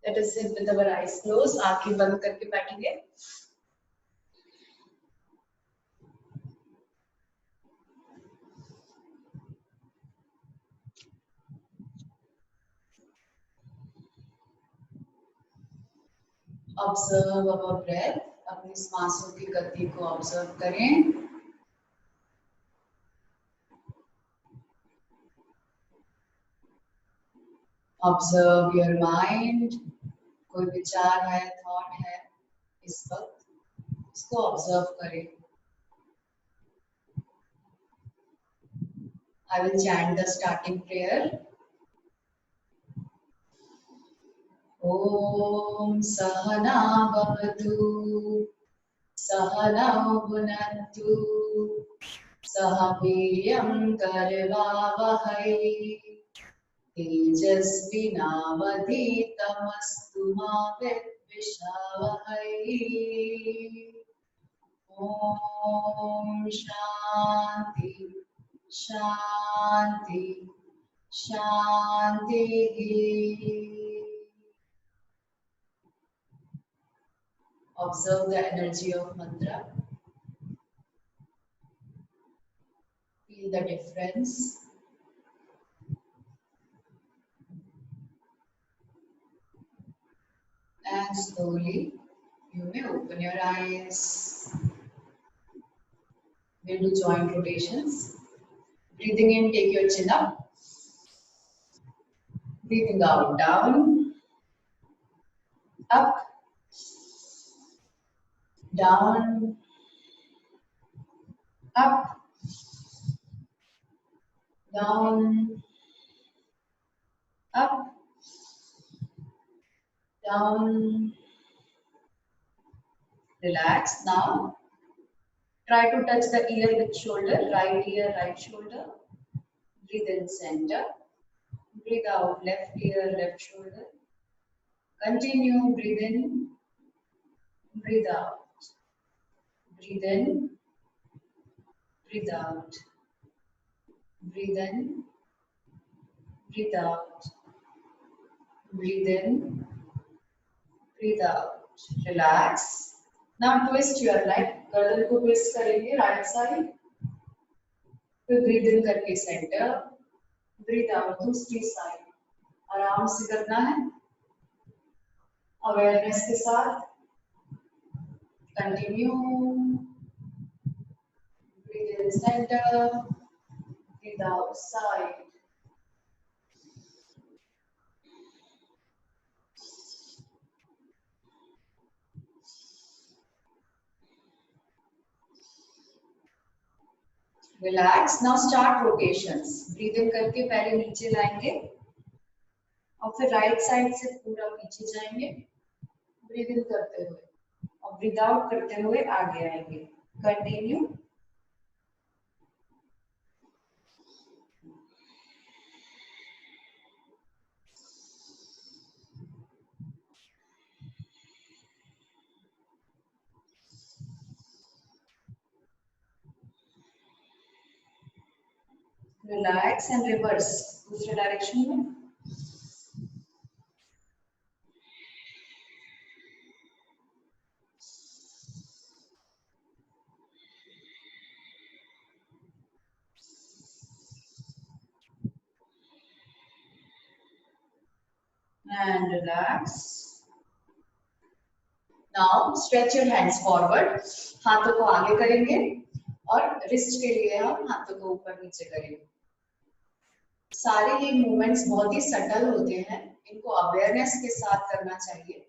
Let us sit with our eyes closed. आंखें बंद करके बैठेंगे. Observe our breath. अपनी सांसों की गति को ऑब्जर्व करें. Observe your mind. कोई विचार है, थॉट है, इस वक्त इसको ऑब्जर्व करें. I will chant the starting prayer. Om Sahana Bhavatu Sahanau Bhunaktu Sah Veeryam Karvavahai Tejasvinavadhitamastu ma Vidvishavahai. Om Shanti Shanti Shanti. Observe the energy of mantra. Feel the difference. And slowly you may open your eyes. We'll do joint rotations. Breathing in, take your chin up. Breathing out, down, up, down, up, down, up, down. Relax. Now try to touch the ear with shoulder, right ear, right shoulder. Breathe in center. Breathe out, left ear, left shoulder. Continue, breathe in, breathe out. Breathe in, breathe out. Breathe in, breathe out. Breathe in, breathe out. Relax. Now twist your leg. गर्दन को twist करेंगे right side. फिर breathe in करके center. Breathe out दूसरी side. आराम से करना है. Awareness के साथ. Continue. Breathe in center. Breathe out side. Relax. Now start rotations. Breathe in करके पैर नीचे लाएंगे और फिर राइट साइड से पूरा पीछे जाएंगे. Breathe in करते हुए और breathe out करते हुए आगे आएंगे. Continue. Relax and reverse. दूसरे डायरेक्शन में. And relax. Now stretch your hands forward. हाथों को आगे करेंगे और रिस्ट के लिए हम हाथों को ऊपर नीचे करेंगे. सारे ये मूवमेंट्स बहुत ही सटल होते हैं. इनको अवेयरनेस के साथ करना चाहिए.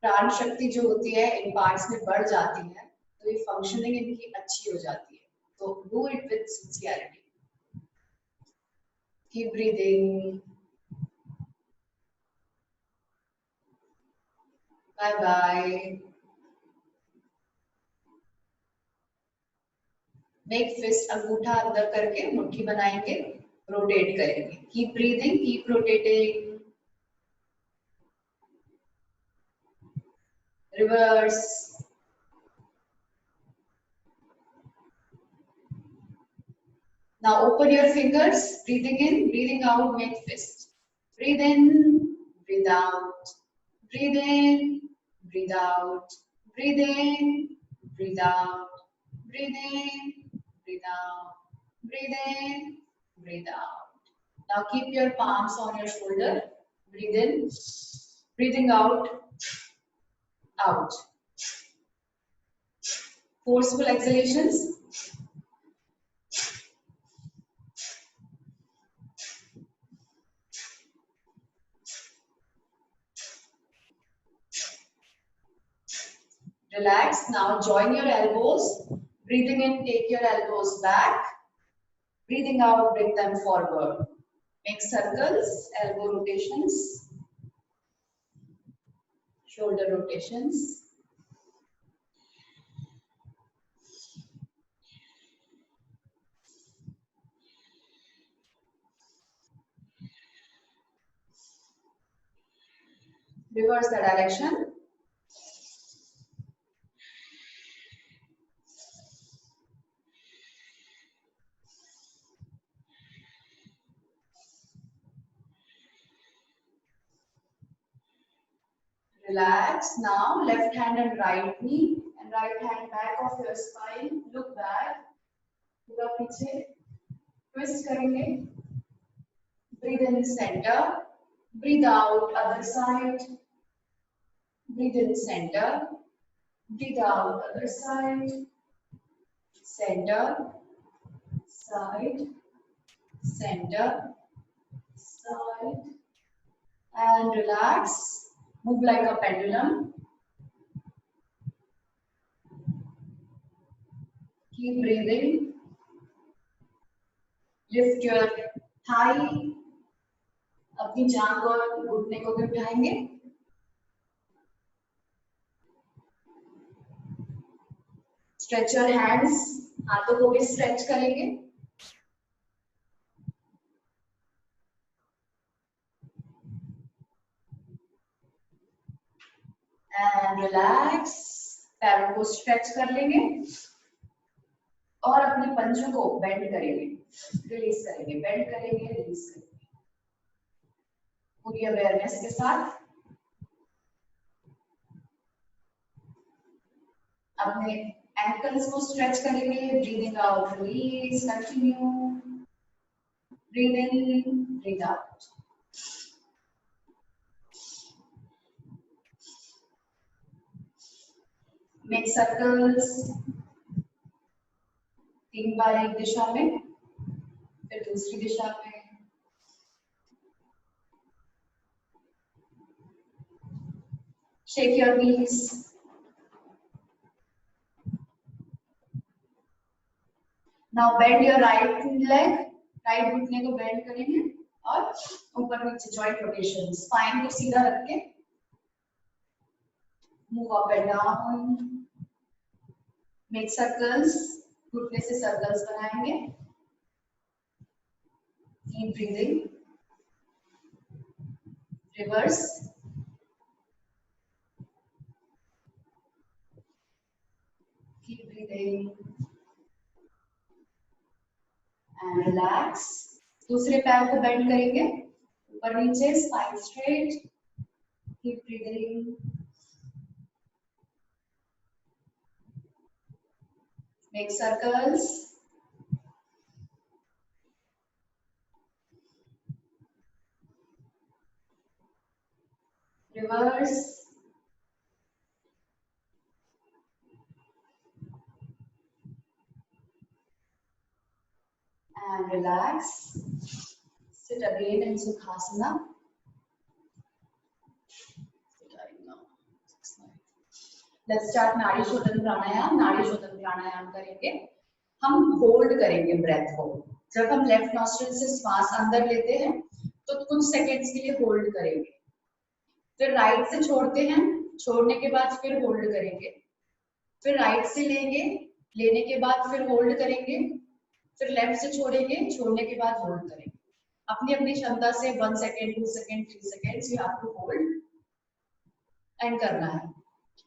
प्राण शक्ति जो होती है इन पार्ट्स में बढ़ जाती है तो ये फंक्शनिंग इनकी अच्छी हो जाती है. तो do it with sincerity. Keep breathing. Bye bye. Make fist. अंगूठा अंदर करके मुट्ठी बनाएंगे. रोटेट करेंगे. Keep breathing. Keep rotating. Reverse. Now open your fingers. Breathing in, breathing out, make fist. Breathe in, breathe out. Breathe in, breathe out, breathe in, breathe out, breathe in, breathe out, breathe in, breathe out. Now keep your palms on your shoulder. Breathe in, breathing out, out. Forceful exhalations. Relax. Now join your elbows. Breathing in, take your elbows back. Breathing out, bring them forward. Make circles, elbow rotations, shoulder rotations. Reverse the direction. Relax. Now left hand and right knee and right hand back of your spine. Look back. पूरा पीछे. Twist करेंगे. Breathe in center. Breathe out other side. Breathe in center. Breathe out other side. Center. Side. Center. Side. And relax. Move like a pendulum. Keep breathing. Lift your thigh. अपनी जांघ और घुटने को भी उठाएंगे. Stretch your hands. हाथों को भी stretch करेंगे. And relax. पैरों को stretch कर लेंगे. और अपने पंजों को bend करेंगे. Release करेंगे. Bend करेंगे. Release करेंगे. पूरी awareness के साथ. अपने ankles को stretch करेंगे. Breathing out, release, continue. Breathe in, breathe out. Make circles. 3 बार एक दिशा में, फिर दूसरी दिशा में. Shake your knees. Now bend your right leg. Right घुटने को bend करेंगे और ऊपर नीचे joint rotation. Spine को सीधा रख के move up and down. Make circles. घुटने से circles बनाएंगे. Keep breathing. Reverse. Keep breathing. And relax. दूसरे पैर को bend करेंगे. ऊपर नीचे, spine straight. Keep breathing. Make circles. Reverse. And relax. Sit again in Sukhasana. Let's start नाड़ी शोधन प्राणायाम. नाड़ी शोधन प्राणायाम करेंगे. हम होल्ड करेंगे ब्रेथ को. जब हम लेफ्ट नॉस्ट्रिल से श्वास अंदर लेते हैं तो कुछ सेकंड्स के लिए होल्ड करेंगे. फिर राइट से छोड़ते हैं. छोड़ने के बाद फिर होल्ड करेंगे. फिर राइट से लेंगे. लेने के बाद फिर होल्ड करेंगे. फिर लेफ्ट से छोड़ेंगे. छोड़ने के बाद होल्ड करेंगे. अपनी अपनी क्षमता से 1 second, 2 second, 3 seconds you have to hold and करना है.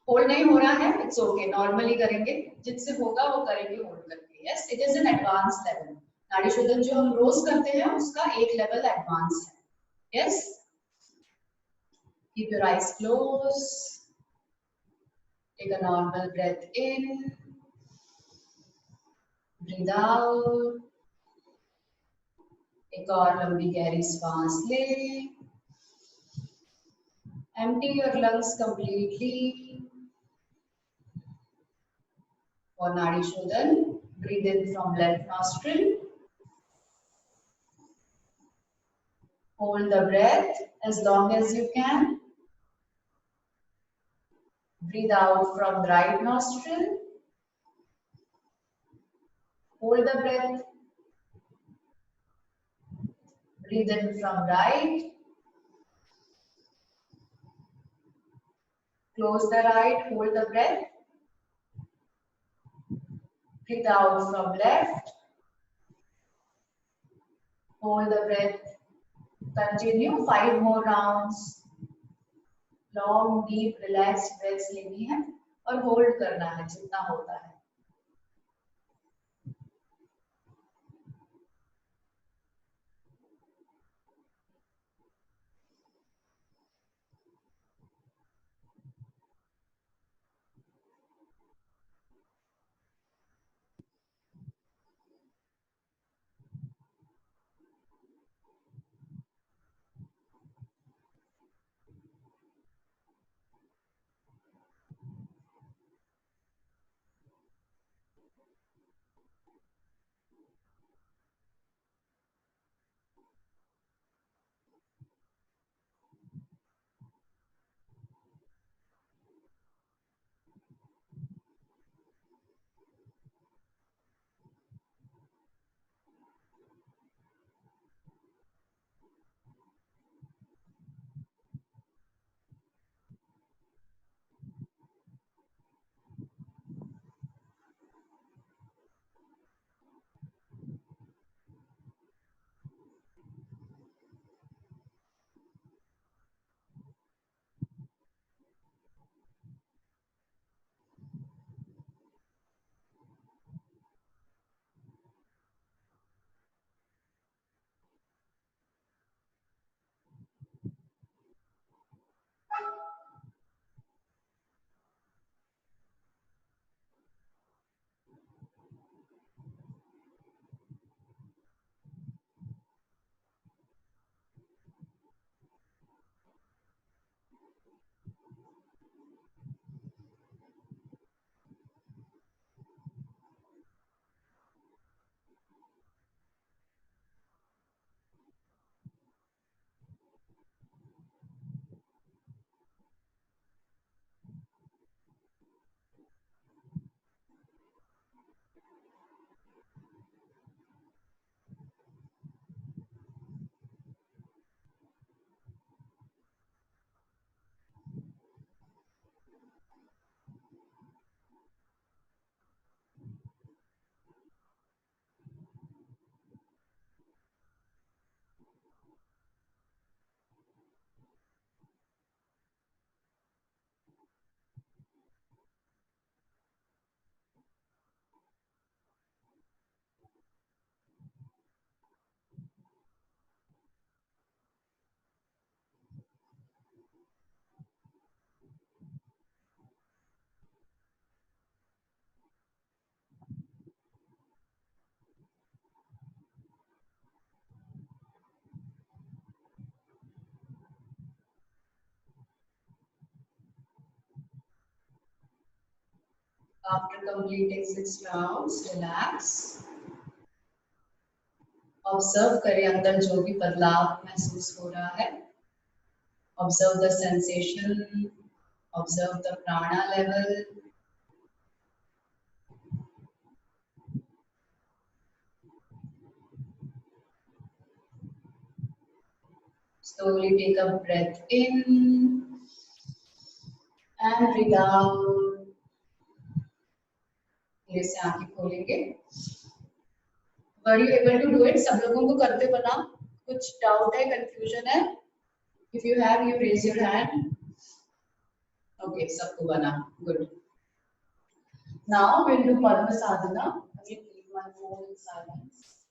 होल्ड नहीं हो रहा है, इट्स ओके. नॉर्मली करेंगे. जिससे होगा वो करेंगे होल्ड करके. Yes, it is an advance level. नाड़ी शोधन जो हम रोज करते हैं उसका एक लेवल एडवांस है. Yes. Keep your eyes closed. Take a normal breath in. Breathe out. एक और लंबी गहरी सांस ले. Empty your lungs completely. For Nadi Shodhan, breathe in from left nostril. Hold the breath as long as you can. Breathe out from right nostril. Hold the breath. Breathe in from right. Close the right. Hold the breath. Breathe out from left. Hold the breath. Continue 5 more rounds. Long, deep, relaxed breaths लेनी है और hold करना है जितना होता है. After completing 6 rounds, relax. Observe करें अंदर जो भी बदलाव महसूस हो रहा है. Observe the sensation. Observe the prana level. Slowly take a breath in and breathe out. धीरे से आंखें खोलेंगे. Were you able to do it? सब लोगों को करते बना. कुछ डाउट है, कंफ्यूजन है? If you have, you raise your hand. Okay, सबको बना. Good. Now we'll do Padma Sadhana. I will keep my phone in silence.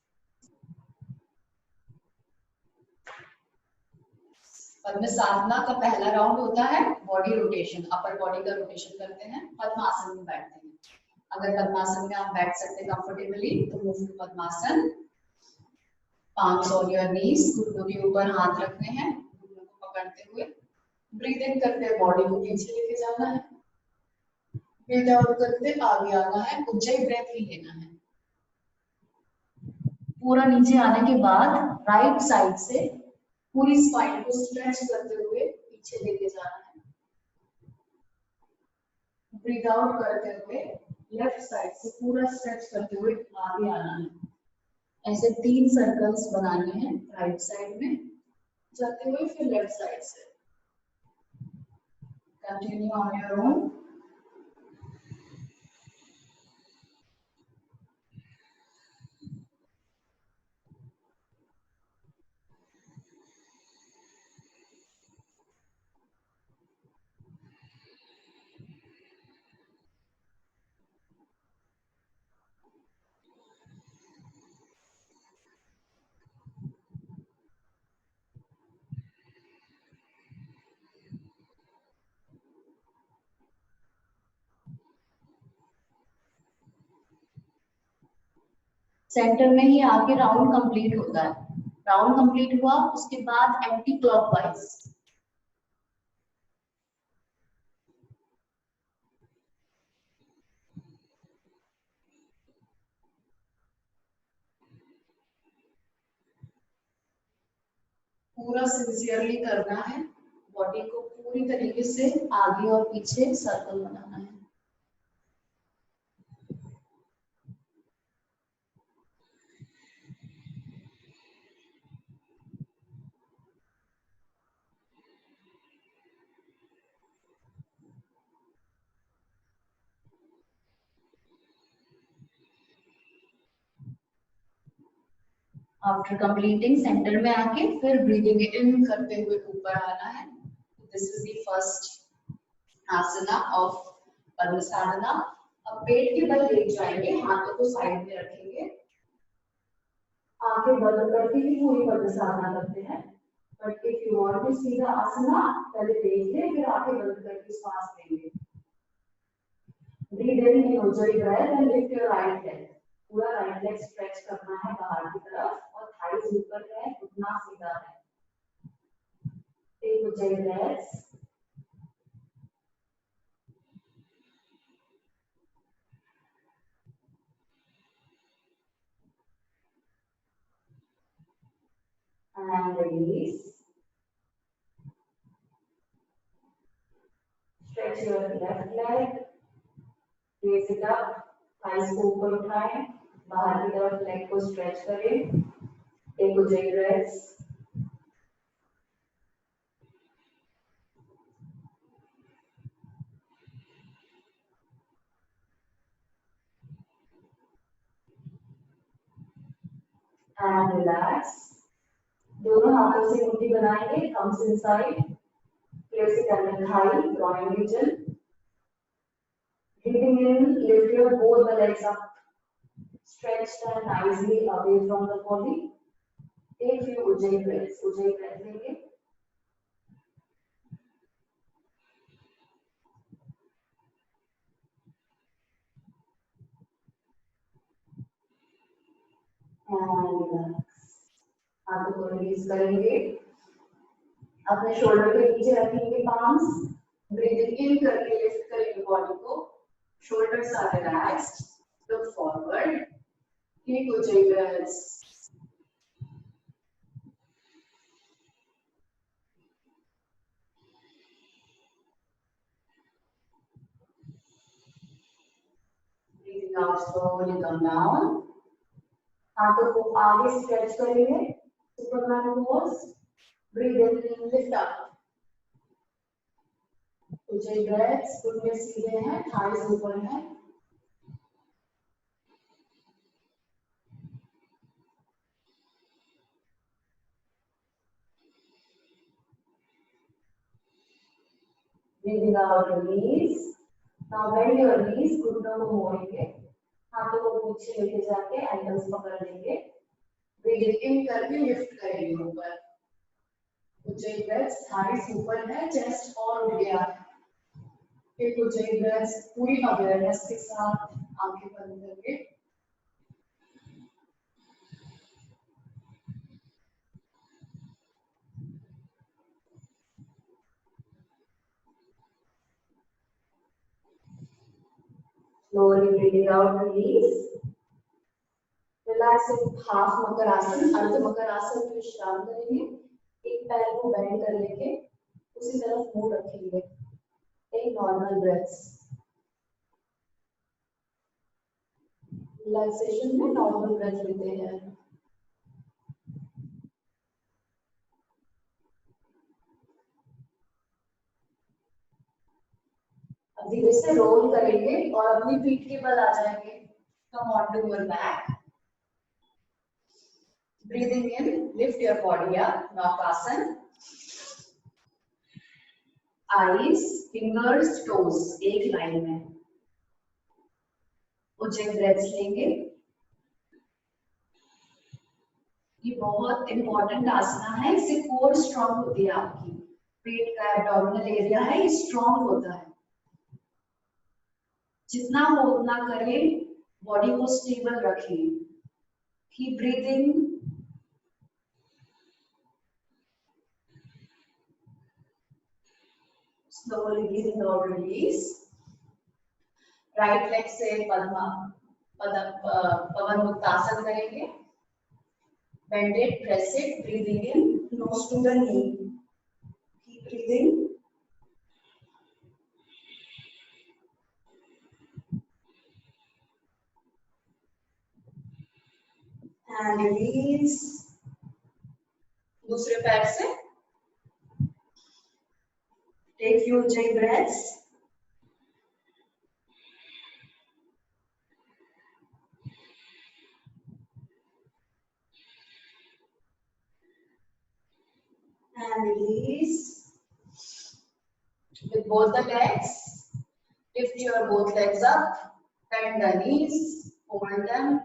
पद्मसाधना का पहला राउंड होता है बॉडी रोटेशन, अपर बॉडी का रोटेशन करते हैं, पद्मासन में बैठते हैं। अगर पद्मासन में आप बैठ सकते हैं कंफर्टेबली तो move to padmasana. Palms on your knees, घुटनों के ऊपर हाथ रखने हैं, घुटनों को पकड़ते हुए ब्रीथ इन करते हैं, बॉडी को पीछे लेके जाना है। ब्रीथ आउट करते आगे आना है, उज्जैन ब्रेथ ही लेना है। पूरा नीचे आने के बाद राइट साइड से पूरी स्पाइन को स्ट्रेच करते हुए पीछे लेके जाना है। ब्रीथ आउट करते हुए लेफ्ट साइड से पूरा स्ट्रेच करते हुए आगे आना है। ऐसे 3 सर्कल्स बनाने हैं राइट साइड में जाते हुए, फिर लेफ्ट साइड से। Continue on your own. Centre में ही आके राउंड कंप्लीट होता है। राउंड कंप्लीट हुआ उसके बाद एंटी क्लॉकवाइज। पूरा सिंसियरली करना है, बॉडी को पूरी तरीके से आगे और पीछे सर्कल बनाना है। आफ्टर कंप्लीटिंग सेंटर में आके फिर ब्रीदिंग इन करते हुए ऊपर आना है। This is the first asana of Padmasadhana. अब पेट के बल लेट जाएंगे, हाथों को साइड में रखेंगे, आंखें बंद करके ही पूरी पद्मसाधना करते हैं। But if you want to see the asana, पहले देख ले फिर आंखें बंद करके सांस लेंगे। Breathe in in Ujjayi breath and lift your right leg. पूरा राइट लेग स्ट्रेच करना है बाहर की तरफ और थाइज ऊपर है, घुटना सीधा है। टेक उज्जवल breath. And release. Stretch your left leg. Raise it up. Thighs को ऊपर उठाएं, बाहर की तरफ लेग को स्ट्रेच करें। Take उज्जवल ब्रेथ। And relax. दोनों हाथों से मुट्ठी बनाएंगे, thumbs inside. Place it under thigh, groin region. Breathing in, lift your both the legs up. Stretch them nicely away from the body. Take few ujjayi breaths. Ujjayi breath लेंगे. And relax. हाथों को release करेंगे, अपने shoulder के नीचे रखेंगे palms. Breathing in करके lift करेंगे बॉडी को, shoulders are relaxed, look forward, take उज्जवल breaths. Breathing out slowly come down. हाथों को आगे स्ट्रेच करेंगे, superman pose. Breathe in, lift up. उज्जवल ब्रेथ्स, घुटने सीधे हैं, थाइज ऊपर है। Breathing out, release. Now bend your knees, घुटनों को मोड़ेंगे, हाथों को पीछे लेके जाके एंकल्स पकड़ लेंगे। ब्रीथ इन करके लिफ्ट करेंगे ऊपर। Ujjayi breaths, thighs ऊपर है, chest और उठ गया। एक ujjayi breaths पूरी अवेयरनेस के साथ आंखें बंद करके slowly breathing out, release. Relax half makar asana, ardha मकर आसन में विश्राम करेंगे। एक पैर को बेंड कर लेंगे, उसी तरफ मुंह रखेंगे। Take normal breaths. रिलैक्सेशन में नॉर्मल ब्रेथ लेते हैं। अब धीरे से रोल करेंगे और अपनी पीठ के बल आ जाएंगे। Come on to your back. Breathing in, lift your body up, Naukasana. Eyes, fingers, toes, एक लाइन में। ujjayi breaths लेंगे। ये बहुत इंपॉर्टेंट आसना है, इससे कोर स्ट्रॉन्ग होती है आपकी। पेट का एब्डोमिनल एरिया है, ये स्ट्रॉन्ग होता है। जितना हो उतना करें, बॉडी को स्टेबल रखें। Keep breathing. Slowly breathing out, release. Right leg से पवन मुक्तासन करेंगे। Bend it, press it, breathing in, nose to the knee. Keep breathing. And release. दूसरे पैर से take few ujjayi breaths. And release. With both the legs, lift your both legs up, bend the knees, hold them.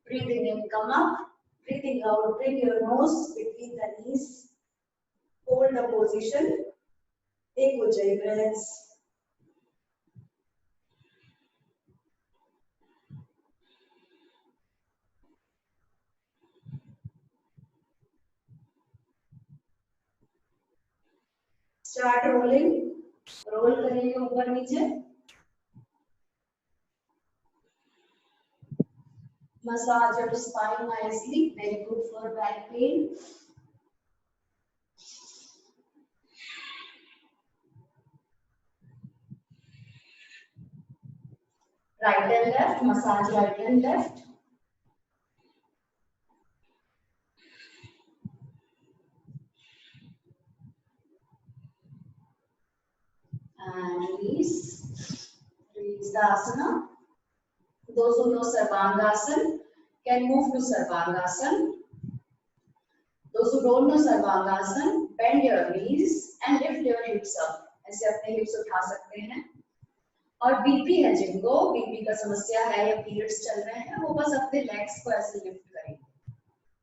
Breathing in, come up. Breathing out, bring your nose between the knees. Hold the position. Take ujjayi breaths. Start rolling. Roll करेंगे ऊपर नीचे. Massage your spine nicely. Very good for back pain. Right and left. Massage right and left. And release. Release the asana. Those who know Sarvangasana can move to Sarvangasana. Those who don't know Sarvangasana, bend your knees and lift your hips up. ऐसे अपने hips उठा सकते हैं। और BP है जिनको BP का समस्या है या पीरियड्स चल रहे हैं, वो बस अपने legs को ऐसे lift करेंगे।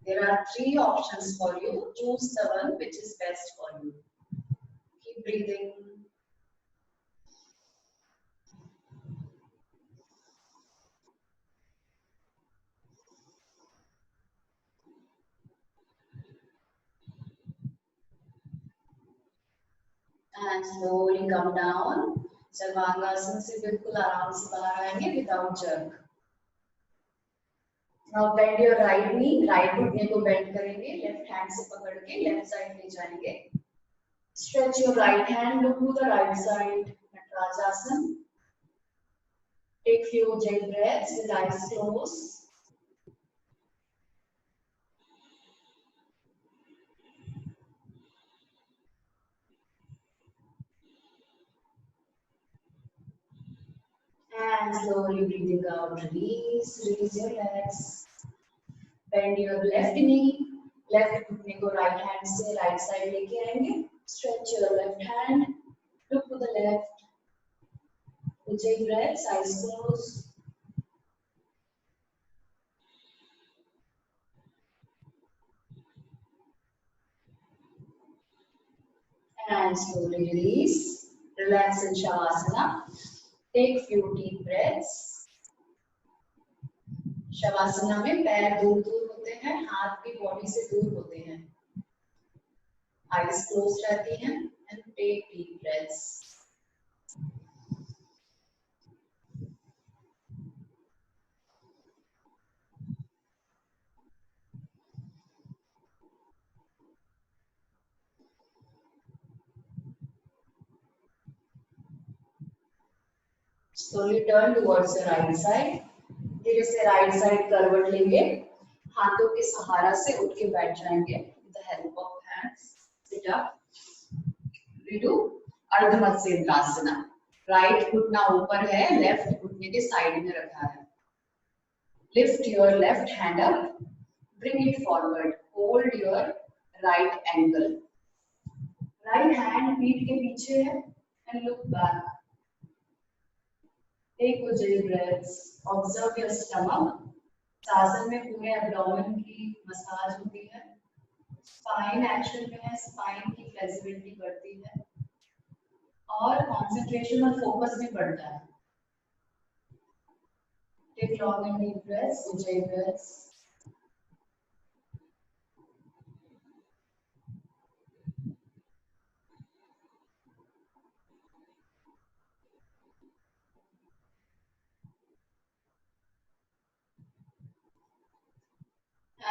There are 3 options for you. Choose the one which is best for you. Keep breathing. And slowly come down. Sarvangasana से बिल्कुल आराम से बाहर आएंगे without jerk. Now bend your right knee. Right घुटने को bend करेंगे. Left hand से पकड़ के left side ले जाएंगे. Stretch your right hand. Look to the right side. Natarajasana. Take few ujjayi breaths with eyes closed. And slowly breathing out, release your legs. Bend your left knee, left घुटने को right hand से right side लेके आएंगे. Stretch your left hand, look to the left. Ujjayi breaths, eyes closed. and slowly release. Relax in Shavasana. Take few deep breaths. शवासना में पैर दूर दूर होते हैं, हाथ भी बॉडी से दूर होते हैं, आईज क्लोज रहती हैं and take deep breaths. Slowly turn towards the right side. धीरे से राइट साइड करवट लेंगे, हाथों के सहारा से उठ के बैठ जाएंगे. With the help of hands, sit up. We do अर्ध मत्स्येन्द्रासना. राइट घुटना ऊपर है, लेफ्ट घुटने के साइड में रखा है. Lift your left hand up, bring it forward. Hold your right ankle. Right hand पीठ के पीछे है and look back. Take ujjayi breaths. Observe your stomach. सासन में पूरे एब्डोमेन की मसाज होती है. स्पाइन एक्शन में है, स्पाइन की फ्लेक्सिबिलिटी बढ़ती है और कंसंट्रेशन और फोकस भी बढ़ता है. Take long and deep breaths. Ujjayi breaths.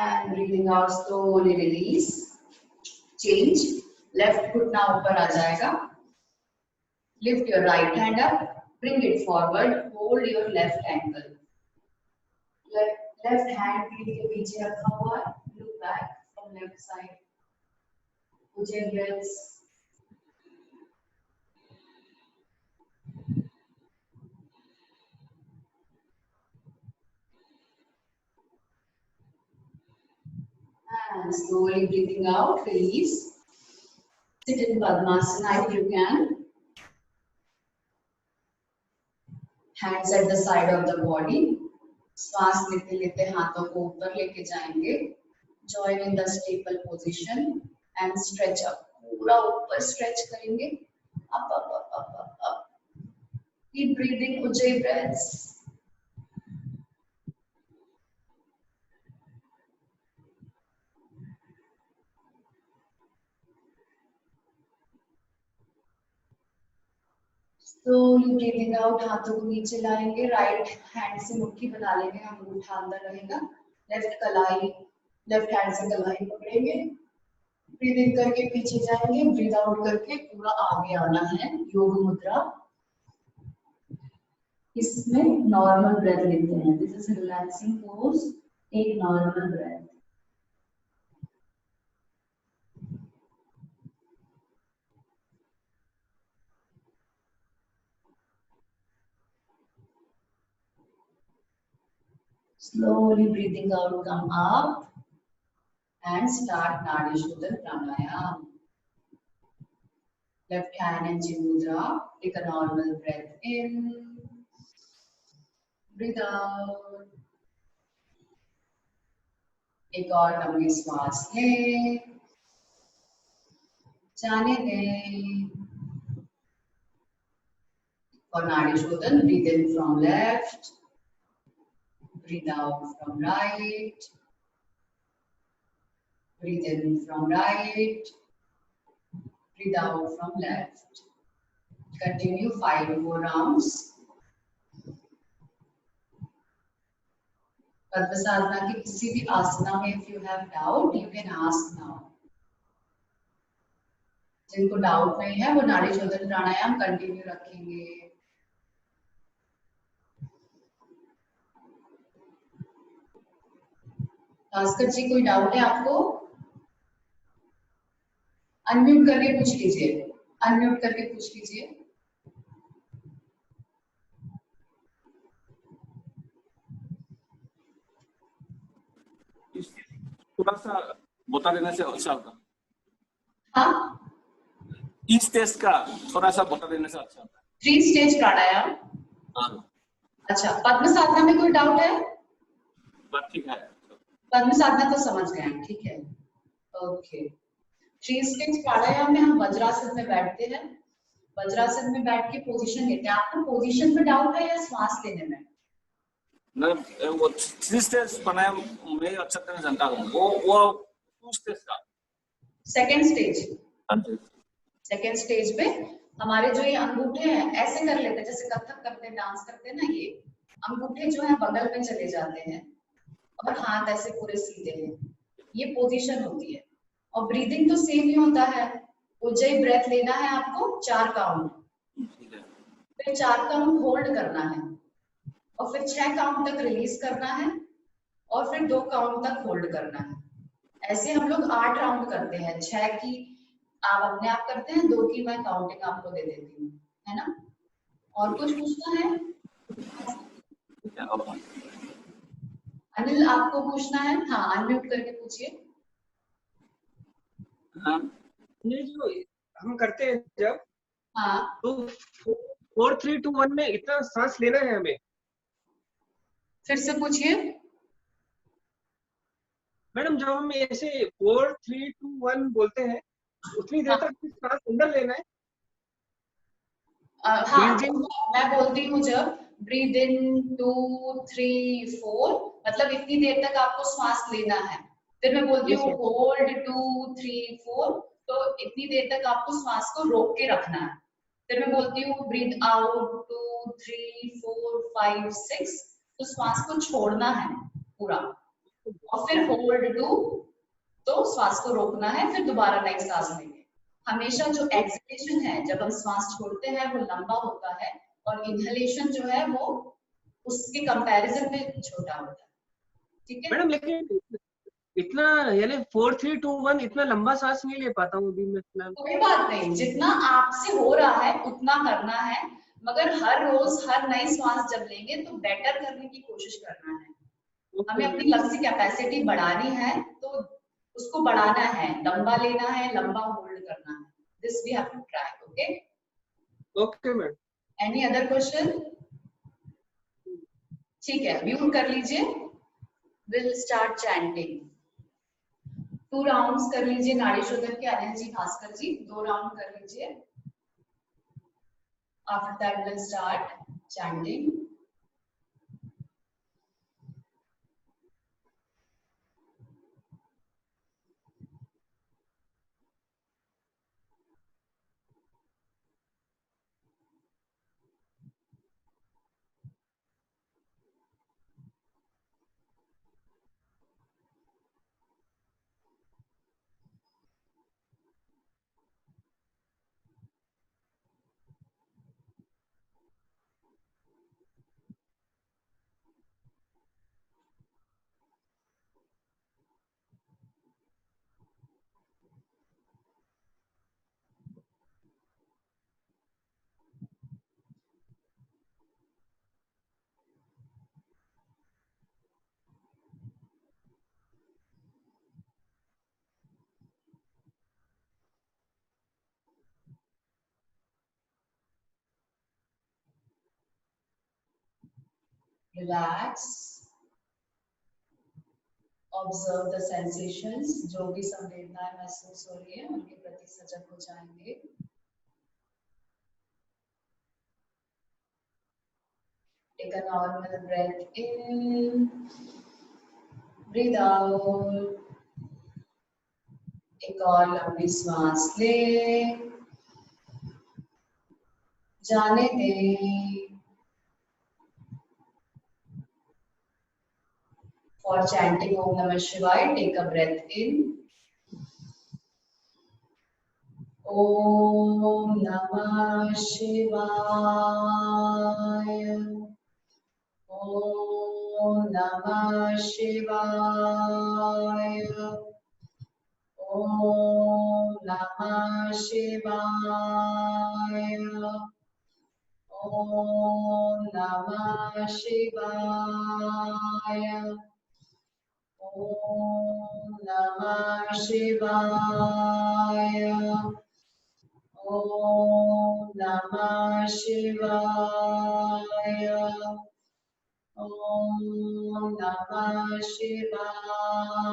And breathing out, slowly release. Change. Left घुटना ऊपर आ जाएगा. Lift your right hand up, bring it forward. Hold your left ankle. Left hand पीठ के पीछे रखा हुआ है. Look back from left side. Ujjayi breaths. And slowly breathing out, release. Sit in Padmasana if you can. Hands at the side of the body. श्वास लेते लेते हाथों को ऊपर लेके जाएंगे. Join in the staple position and stretch up. पूरा ऊपर stretch करेंगे. Up, up, up, up, up, up. Keep breathing Ujjayi breaths. Slowly breathing out, हाथों को नीचे लाएंगे. राइट हैंड से मुट्ठी बना लेंगे, अंगूठा अंदर रहेगा. लेफ्ट हैंड से कलाई पकड़ेंगे. ब्रीद इन करके पीछे जाएंगे, ब्रीद आउट करके पूरा आगे आना है. योग मुद्रा. इसमें नॉर्मल ब्रेथ लेते हैं. This is relaxing pose. एक normal breath. Slowly breathing out, come up and start Nadi Shodhana Pranayama. Left hand and chin mudra. Take a normal breath in. Breathe out. एक और लंबी श्वास ले. जाने दें. For Nadi Shodhana, breathe in from left. Breathe out from right. Breathe in from right. Breathe out from left. Continue 5 more rounds. Padmasadhana की किसी भी आसना में if you have doubt, you can ask now. जिनको doubt नहीं है वो नाड़ी शोधन प्राणायाम कंटिन्यू रखेंगे. भास्कर जी कोई डाउट है आपको? अनम्यूट करके पूछ लीजिए. अनम्यूट करके पूछ लीजिए. थोड़ा सा बता देने से अच्छा होता. हाँ, इस टेस्ट का थोड़ा सा बता देने से अच्छा होता. 3 स्टेज प्राणायाम. हाँ. अच्छा, पद्म साधना में कोई डाउट है? बात ठीक है. पद्म साधना तो समझ गए. ठीक है. ओके. 3 स्टेज प्राणायाम में हम वज्रासन में बैठते हैं। वज्रासन में बैठ के पोजीशन लेते हैं। आपको पोजीशन में डाउट है या श्वास लेने में? नहीं, वो 3 स्टेज प्राणायाम मैं अच्छा तरह जानता हूँ। वो 2 स्टेज का सेकंड स्टेज। हाँ जी। सेकंड स्टेज पे हमारे जो ये अंगूठे हैं ऐसे कर लेते हैं, जैसे कथक करते हैं, डांस करते हैं ना, ये अंगूठे जो है बगल में चले जाते हैं और हाथ ऐसे पूरे सीधे हैं। ये पोजीशन होती है। और ब्रीदिंग तो सेम ही होता है। उज्जयी ब्रेथ लेना है आपको 4 काउंट, ठीक है। फिर 4 काउंट होल्ड करना है और फिर 6 काउंट तक रिलीज करना है और फिर 2 काउंट तक होल्ड करना है। ऐसे हम लोग 8 राउंड करते हैं। 6 की आप अपने आप करते हैं, 2 की मैं काउंटिंग आपको दे देती हूँ, है ना? और कुछ पूछना है? अनिल आपको पूछना है? हाँ, अनम्यूट करके पूछिए। हाँ, ये जो हम करते हैं जब, हाँ, तो 4 3 2 1 में इतना सांस लेना है हमें। फिर से पूछिए। मैडम जब हम ऐसे 4 3 2 1 बोलते हैं, उतनी देर तक सांस अंदर लेना है। हाँ, Breathe in. मैं बोलती हूँ जब ब्रीद इन 2 3 4, मतलब इतनी देर तक आपको श्वास लेना है। फिर मैं बोलती Yes, हूँ yes. होल्ड 2 3 4, तो इतनी देर तक आपको श्वास को रोक के रखना है। फिर मैं बोलती हूँ ब्रीद आउट 2 3 4 5 6, तो श्वास को छोड़ना है पूरा। और फिर होल्ड 2, तो श्वास को रोकना है, फिर दोबारा नई सांस लेंगे। हमेशा जो एक्सहेलेशन है, जब हम श्वास छोड़ते हैं, वो लंबा होता है और इनहेलेशन जो है वो उसके कंपैरिजन में छोटा होता है। ठीक है मैडम लेकिन इतना यानी 4 3 2 1 इतना लंबा सांस नहीं ले पाता हूँ अभी मैं फिलहाल। कोई बात नहीं, जितना आपसे हो रहा है उतना करना है, मगर हर रोज हर नई श्वास जब लेंगे तो बेटर करने की कोशिश करना है। हमें अपनी लंग्स की कैपेसिटी बढ़ानी है, तो उसको बढ़ाना है, लंबा लेना है, लंबा होल्ड करना है। This we have to try. Okay okay ma'am. Any other question? ठीक है, म्यूट कर लीजिए। Will start chanting. 2 राउंड्स कर लीजिए नाड़ी शोधन के। अनिल जी, भास्कर जी 2 राउंड कर लीजिए। After that will start chanting. Relax, observe the sensations. जो भी संवेदनाएं महसूस हो रही है उनके प्रति सजग हो जाएंगे। Take a normal breath in, breathe out. एक और लंबी सांस ले, जाने दें। For chanting Om Namah Shivaya, take a breath in. Om Namah Shivaya. Om Namah Shivaya. Om Namah Shivaya. Om Namah Shivaya. Om Namah Shivaya. Om Namah Shivaya. Om Namah Shivaya.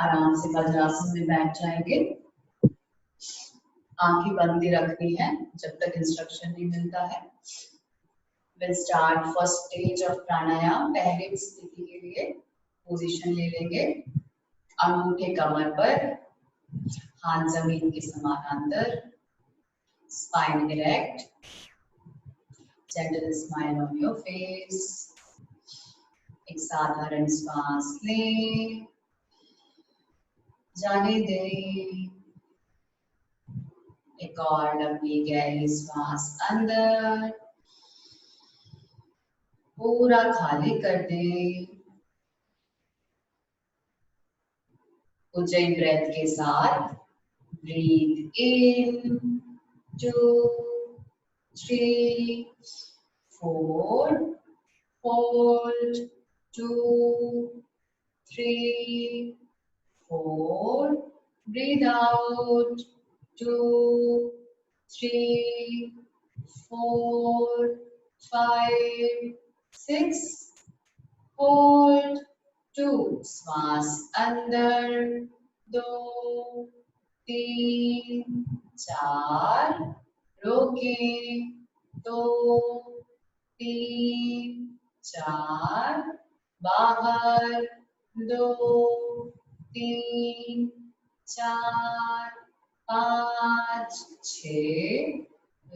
आराम से वज्रासन में बैठ जाएंगे। आंखें बंद ही रखनी है जब तक इंस्ट्रक्शन नहीं मिलता है। We'll start first stage of प्राणायाम। पहले स्थिति के लिए पोजीशन ले लेंगे। अंगूठे कमर पर, हाथ जमीन के समानांतर, spine erect, gentle smile on your face। एक साधारण श्वास लें, जाने दें। एक और लंबी गहरी श्वास अंदर, पूरा खाली कर दें। उज्जैन ब्रेथ के साथ ब्रीथ इन 2 3 4, hold 2 3 4, breathe out 2 3 4 5 6, hold 2, श्वास अंदर 2 3 4, रोकें 2 3 4, बाहर 2 3 4 5 6,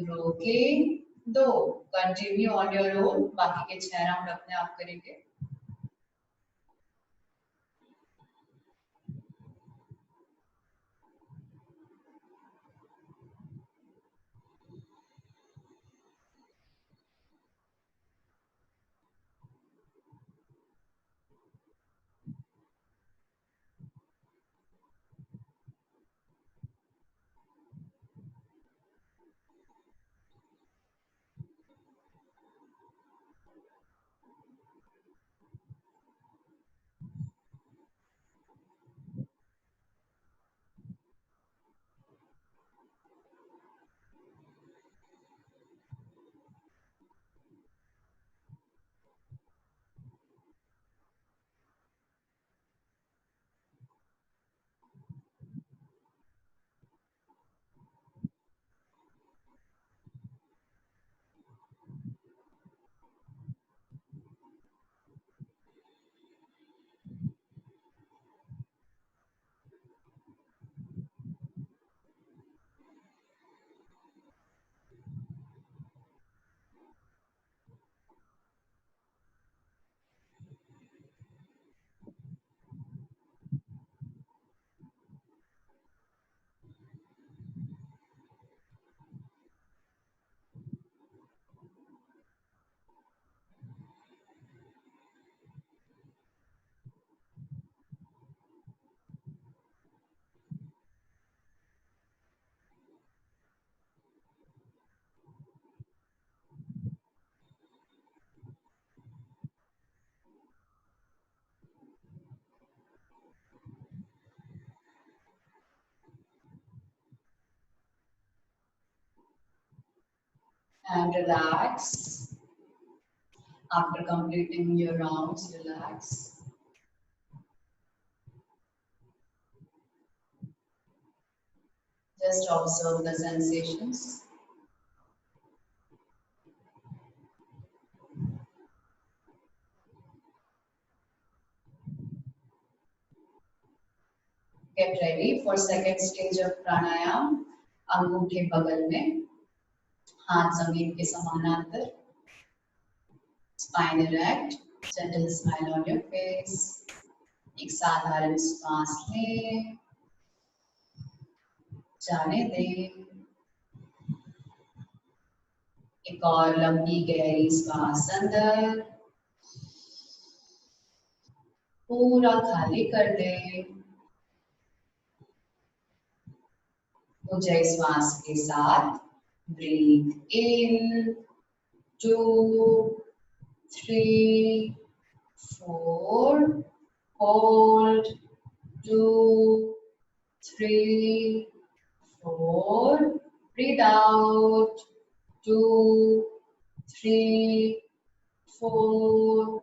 रोकें 2। Continue on your own. बाकी के 6 राउंड अपने आप करेंगे। And relax. After completing your rounds, relax. Just observe the sensations. Get ready for second stage of pranayam. अंगूठे बगल में, हाथ जमीन के समानांतर, spine erect, gentle smile on your face। एक साधारण श्वास लें, जाने दें। एक और लंबी गहरी श्वास अंदर, पूरा खाली कर दें। उज्जैन श्वास के साथ ब्रीथ इन 2 3 4, hold 2 3 4, breathe out 2 3 4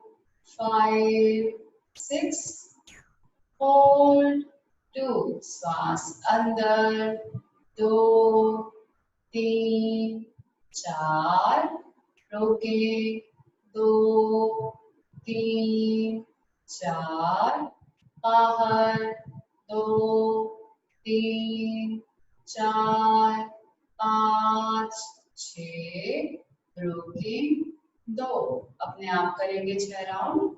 5 6, होल्ड, 2 श्वास अंदर, 2 3 4 रोके, 2 3 4 बाहर, 2 3 4 5 6 रोके, 2 अपने आप करेंगे 6 round.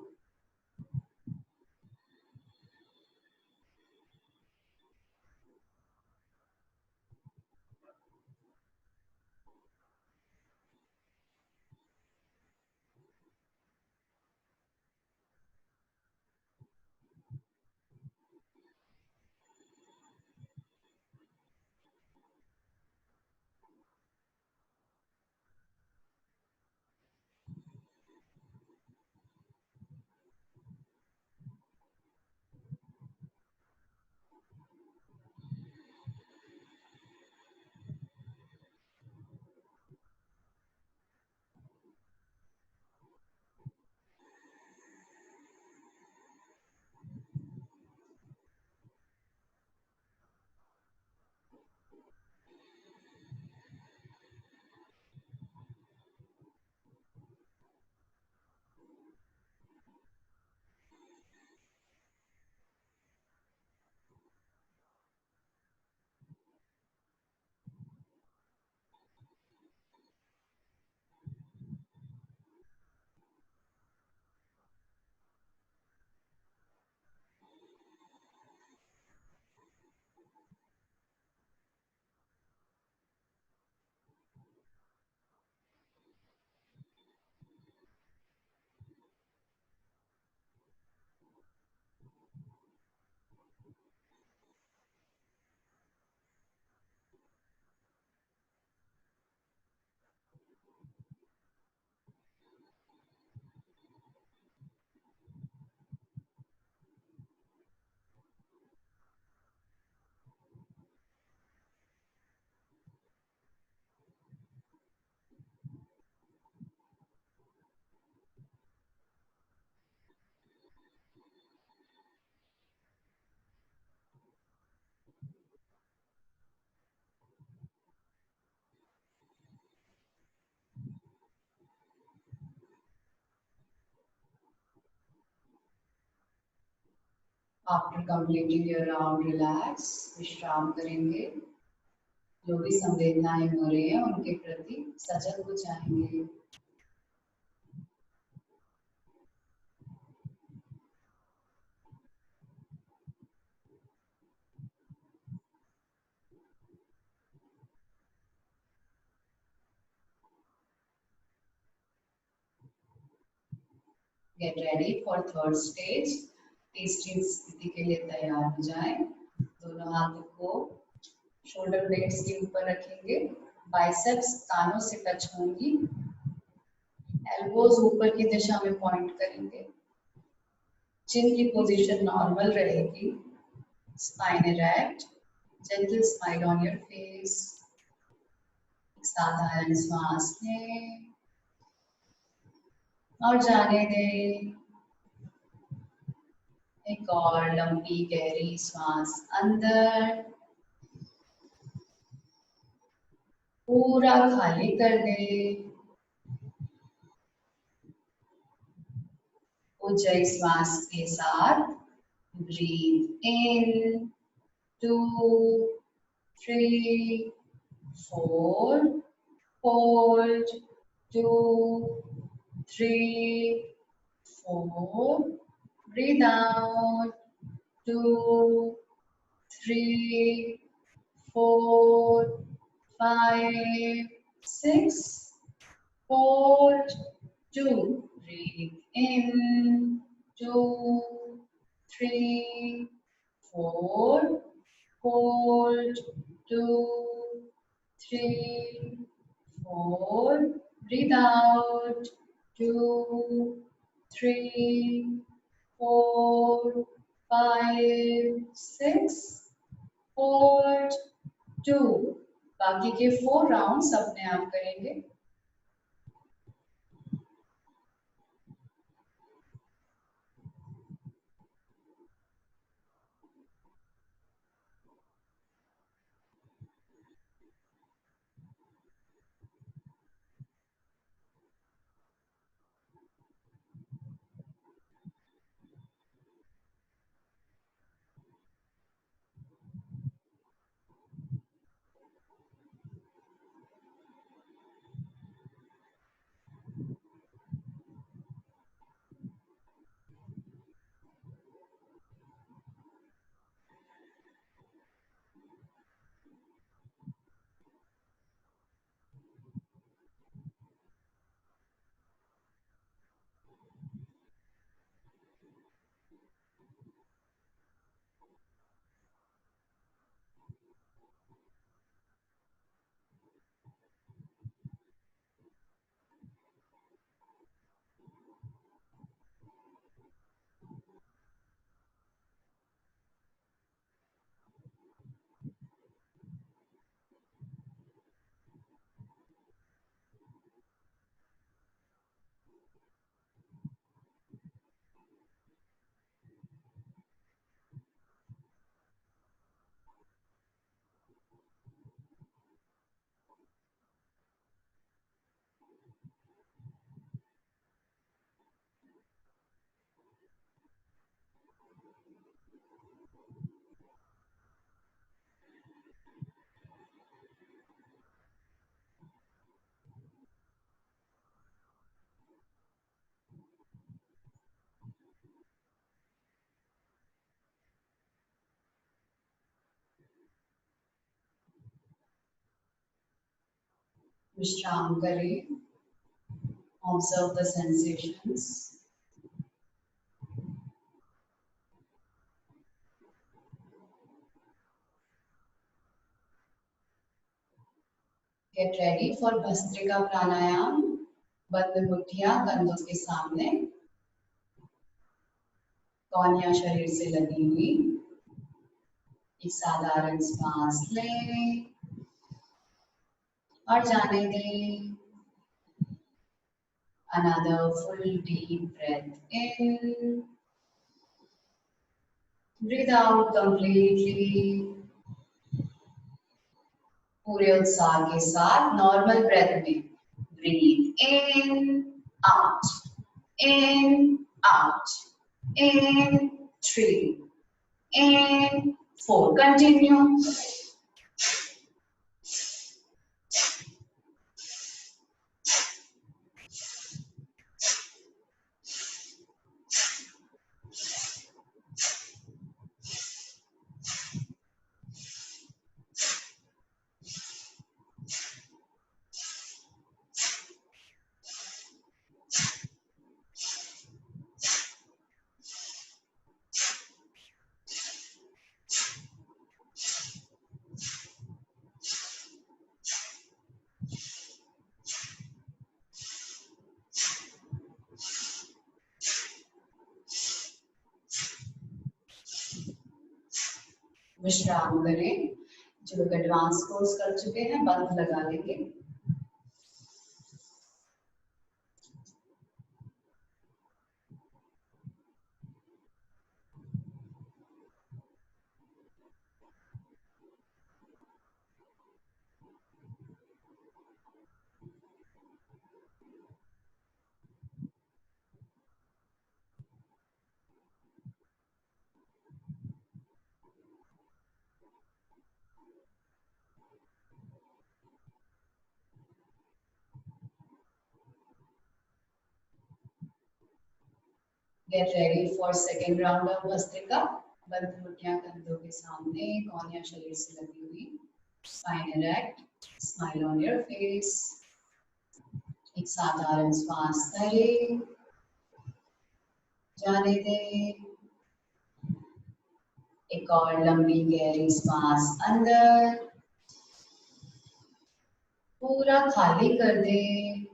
After completing your round relax, विश्राम करेंगे। जो भी संवेदनाएं हो रही हैं उनके प्रति सजग हो जाएंगे। Get ready for third stage. तीसरी स्थिति के लिए तैयार हो जाएं। दोनों हाथों को शोल्डर ब्लेड्स के ऊपर रखेंगे। बाइसेप्स कानों से टच होंगी। एल्बोज ऊपर की दिशा में पॉइंट करेंगे। चिन की पोजीशन नॉर्मल रहेगी। Spine erect. Gentle smile on your face. साधारण श्वास लें और जाने दें। एक और लंबी गहरी श्वास अंदर, पूरा खाली कर दे। ऊंचाई श्वास के साथ breathe in 2 3 4 hold 2 3 4 breathe out 2 3 4 5 6 hold 2 breathe in 2 3 4 hold 2 3 4 breathe out 2 3 4 5 6 hold 2। बाकी के 4 राउंड्स अपने आप करेंगे। विश्राम करें. Observe the sensations. Get ready for bhastrika प्राणायाम. बंद मुट्ठियां कंधों के सामने, कौनियां शरीर से लगी हुई. एक साधारण श्वास लें और जाने दें. Another full deep breath in. Breathe out completely. पूरे उत्साह के साथ नॉर्मल ब्रेथ में breathe in out, in out, in 3, in 4. Continue. विश्राम करें. जो लोग एडवांस कोर्स कर चुके हैं बंद लगा लेंगे. Get ready for second round of bhastrika. बंद मुट्ठियां कंधों के सामने, कौनियां शरीर से लगी हुई. Spine erect, smile on your face. एक साधारण श्वास करें, जाने दें. एक और लंबी गहरी श्वास अंदर, पूरा खाली कर दें.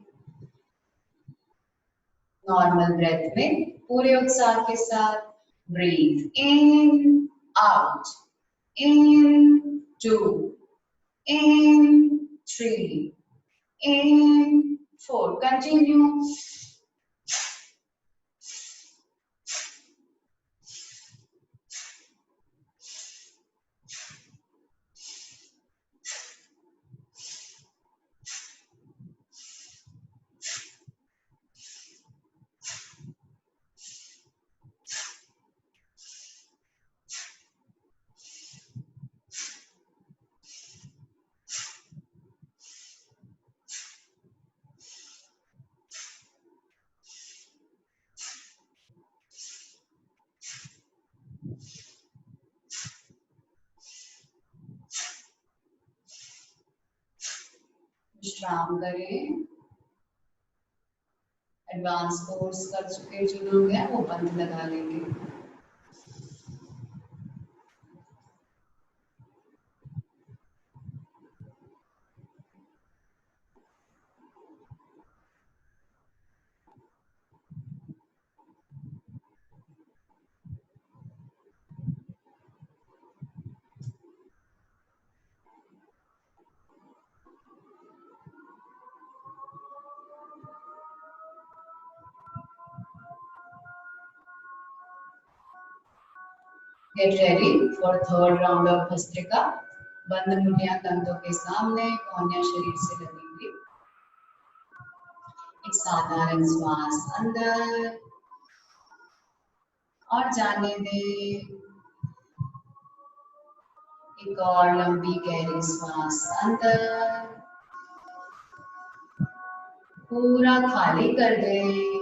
नॉर्मल ब्रेथ में पूरे उत्साह के साथ breathe in out, in 2, in 3, in 4. Continue. विश्राम करें. एडवांस कोर्स कर चुके जो लोग हैं वो बंद लगा लेंगे. Get ready for third round of bhastrika. बंद मुट्ठियां कंधों के सामने, कौनियां शरीर से लगी हुई. एक साधारण श्वास अंदर और जाने दें. एक और लंबी गहरी श्वास अंदर, पूरा खाली कर दें.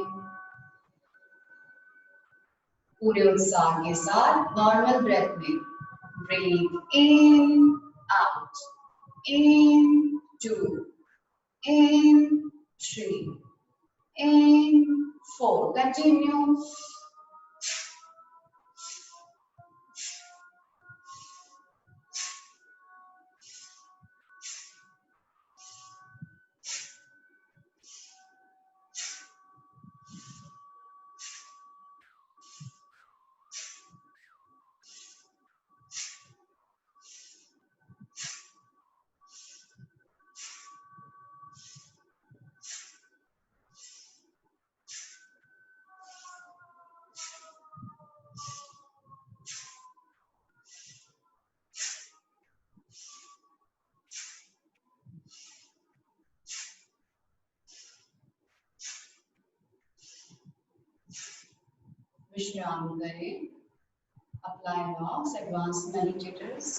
पूरे उत्साह के साथ नॉर्मल ब्रेथ में breathe in out, in 2, in 3, in 4. Continue. विश्राम करें. Apply locks, advanced meditators.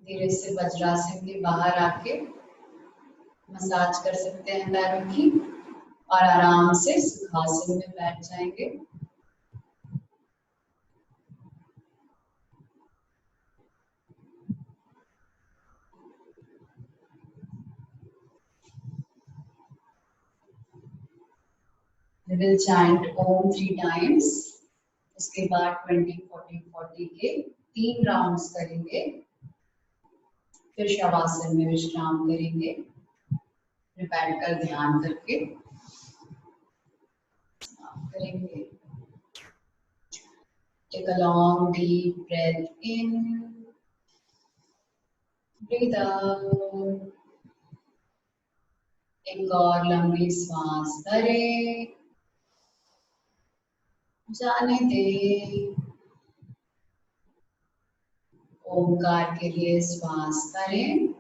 धीरे से वज्रासन के बाहर आके मसाज कर सकते हैं पैरों की और आराम से सुखासन में बैठ जाएंगे. We will chant Om 3 times. उसके बाद 20, 40, 40 के 3 राउंड्स करेंगे. फिर शवासन में विश्राम करेंगे. फिर बैठकर ध्यान करके करेंगे. Take a long deep breath in. Breathe out. एक और लंबी सांस भरें. जाने दे. ओमकार के लिए श्वास करें.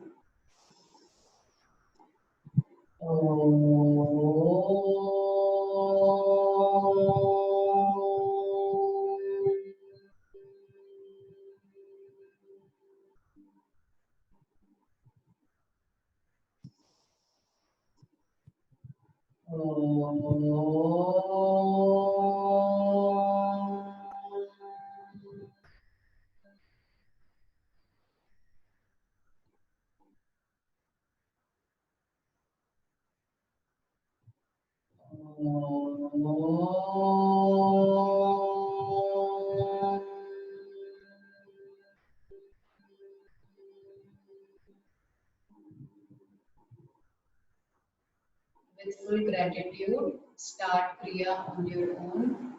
With full gratitude, start Kriya on your own.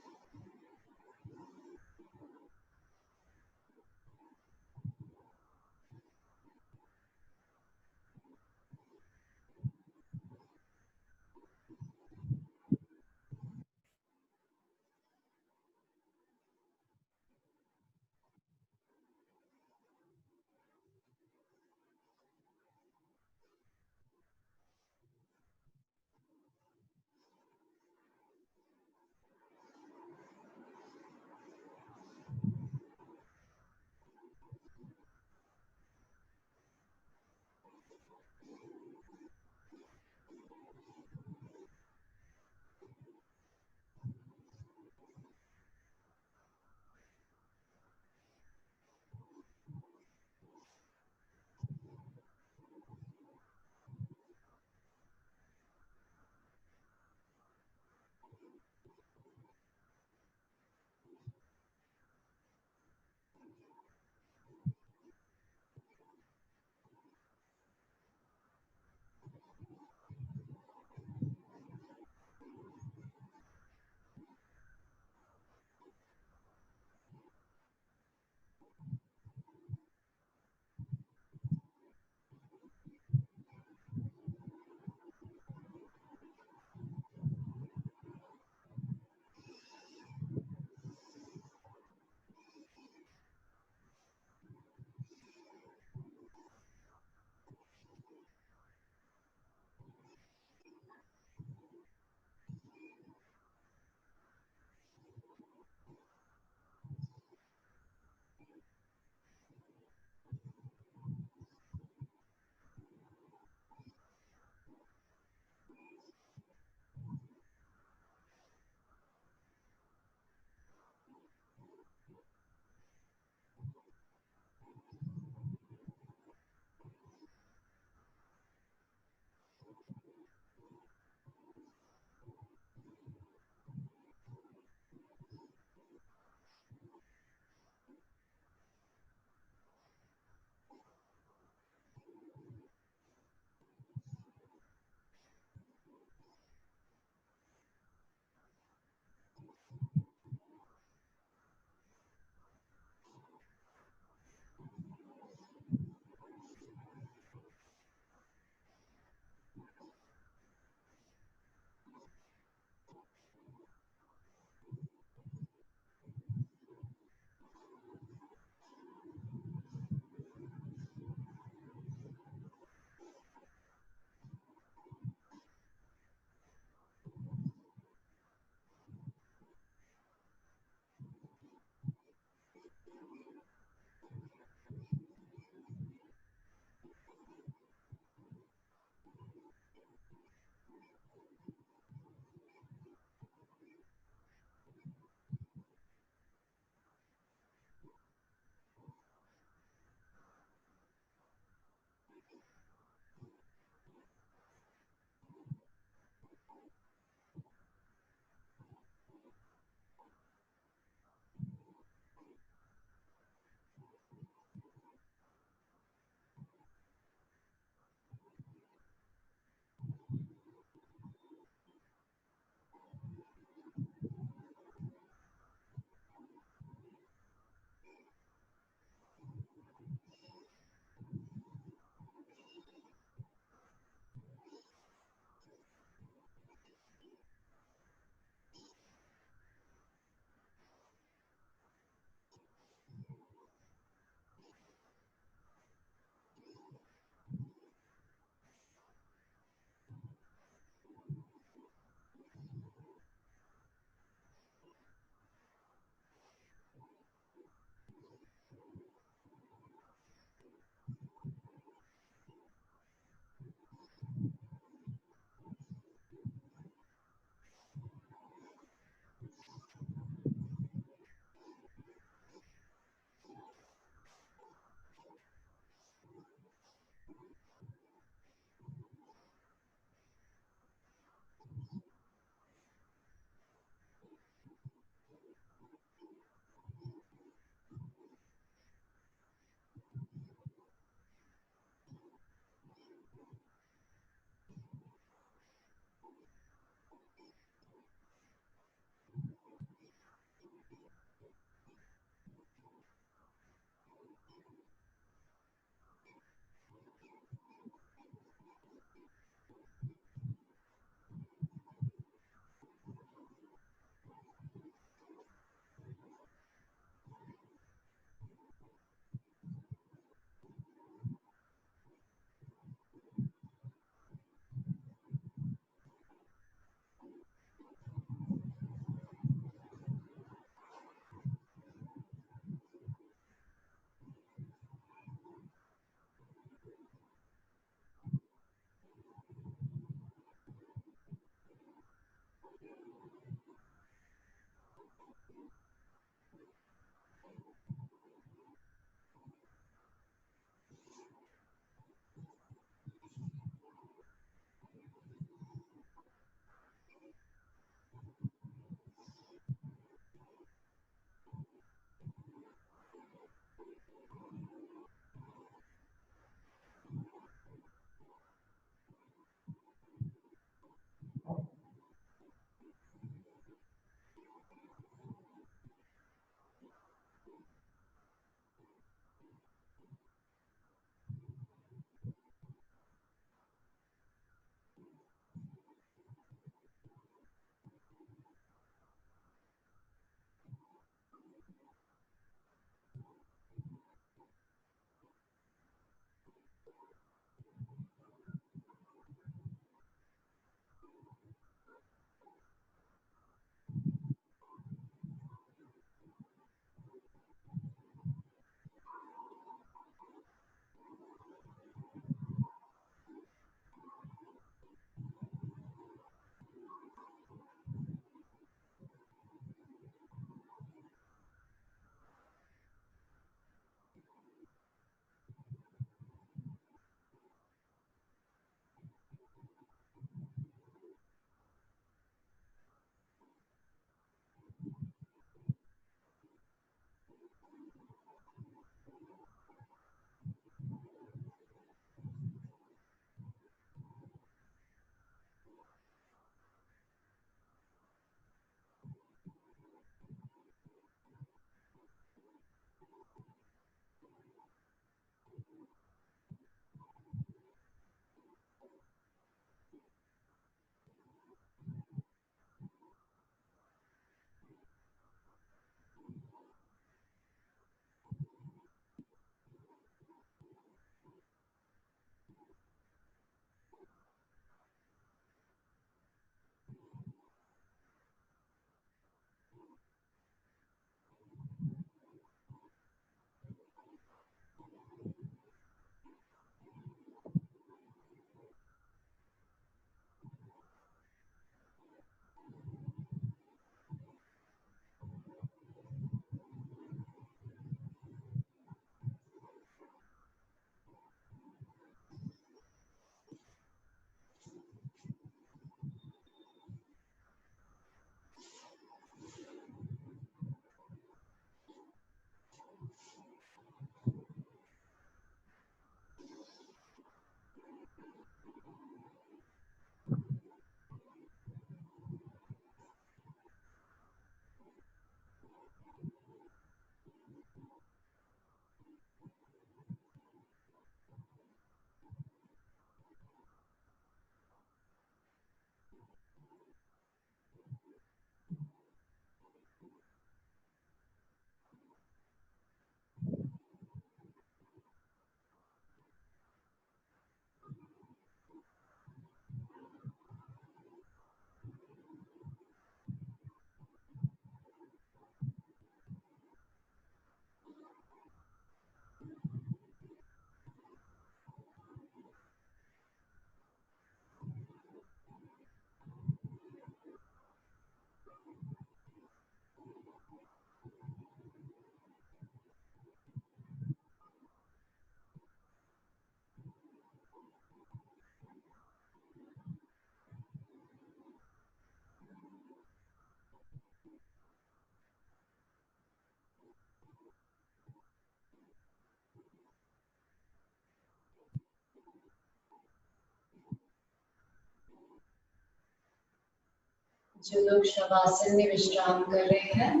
जो लोग शवासन में विश्राम कर रहे हैं,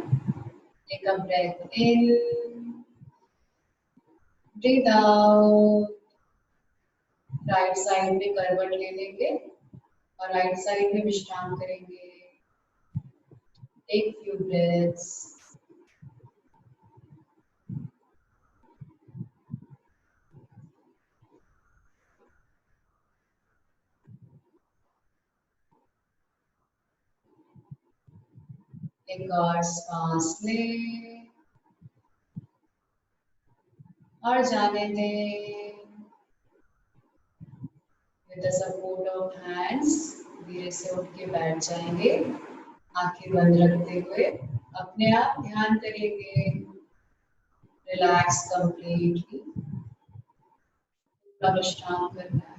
take a breath in, breathe out. Right side में करवट ले लेंगे और राइट साइड में विश्राम करेंगे। Take few breaths. एक और सांस लें और जाने दें। With the support of hands धीरे से उठ के बैठ जाएंगे, आंखें बंद रखते हुए अपने आप ध्यान करेंगे। रिलैक्स कंप्लीटली, पूरा विश्राम करना है।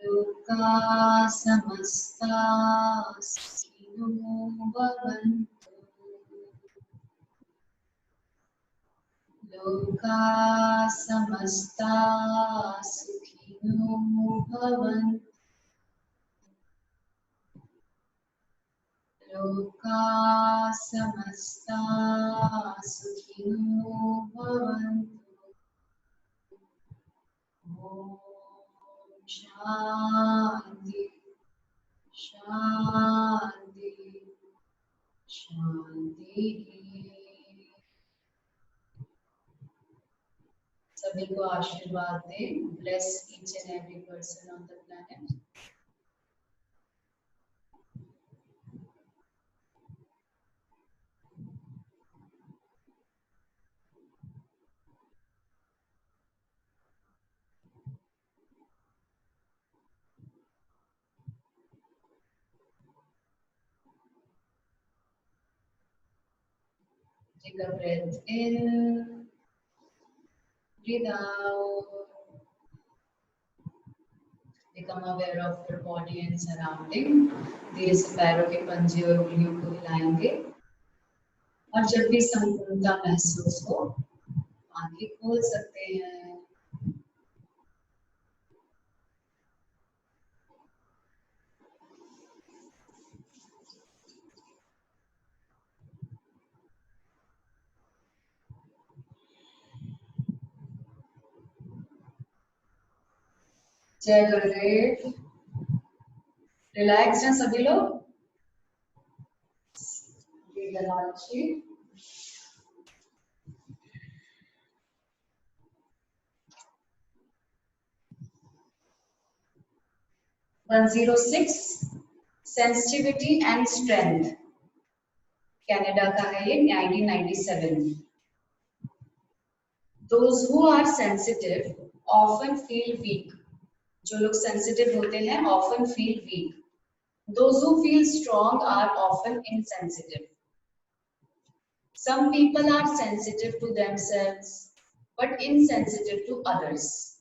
लोका समस्ता सुखिनो भवन्तु। लोका समस्ता सुखिनो भवन्तु। लोका समस्ता सुखिनो भवन्तु। ओम शांति शांति शांति। सभी को आशीर्वाद दें। Bless each and every person on the planet. Take a breath in, breathe out. Become aware of your body and surrounding. धीरे से पैरों के पंजे और उंगलियों को हिलाएंगे और जब भी संपूर्णता महसूस हो आंखें खोल सकते हैं। जय गुरुदेव। रिलैक्स हैं सभी लोग। अच्छी 106 सेंसिटिविटी एंड स्ट्रेंथ, कनाडा का है ये, 1997। Those who are sensitive often feel weak. जो लोग सेंसिटिव होते हैं often feel weak. Those who feel strong are often insensitive. Some people are sensitive to themselves, but insensitive to others.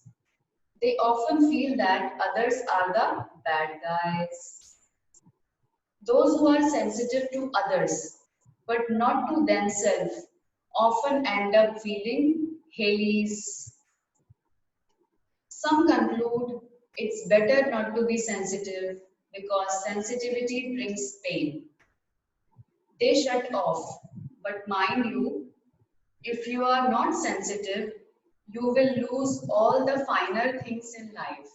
They often feel that others are the bad guys. Those who are sensitive to others but not to themselves often end up feeling Hades. Some conclude it's better not to be sensitive because sensitivity brings pain. They shut off, but mind you, if you are not sensitive, you will lose all the finer things in life.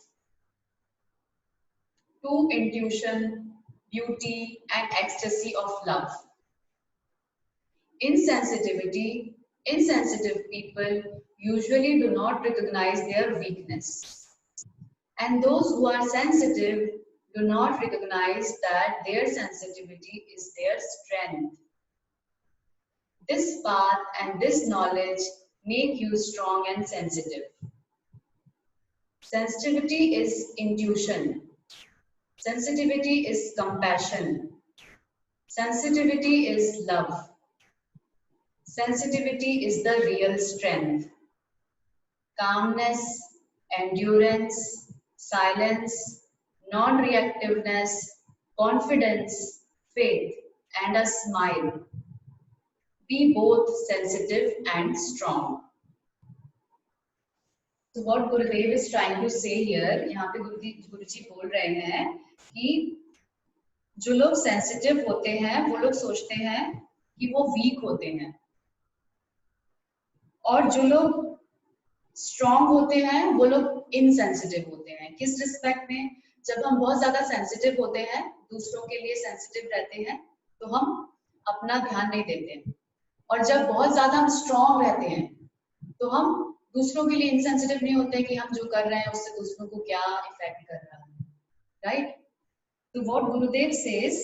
To intuition, beauty, and ecstasy of love. Insensitive people usually do not recognize their weakness. And those who are sensitive do not recognize that their sensitivity is their strength. This path and this knowledge make you strong and sensitive. Sensitivity is intuition. Sensitivity is compassion. Sensitivity is love. Sensitivity is the real strength. Calmness, endurance, silence, non-reactiveness, confidence, faith, and a smile. Be both sensitive and strong. So what Gurudev is trying to say here, यहाँ पे गुरुजी बोल रहे हैं कि जो लोग sensitive होते हैं वो लोग सोचते हैं कि वो वीक होते हैं, और जो लोग स्ट्रॉन्ग होते हैं वो लोग इनसेंसिटिव होते हैं. किस रिस्पेक्ट में? जब हम बहुत ज्यादा सेंसिटिव होते हैं, दूसरों के लिए सेंसिटिव रहते हैं, तो हम अपना ध्यान नहीं देते हैं, और जब बहुत ज्यादा हम स्ट्रॉन्ग रहते हैं तो हम दूसरों के लिए इनसेंसिटिव नहीं होते कि हम जो कर रहे हैं उससे दूसरों को क्या इफेक्ट कर रहा है. राइट? तो व्हाट गुरुदेव सेज,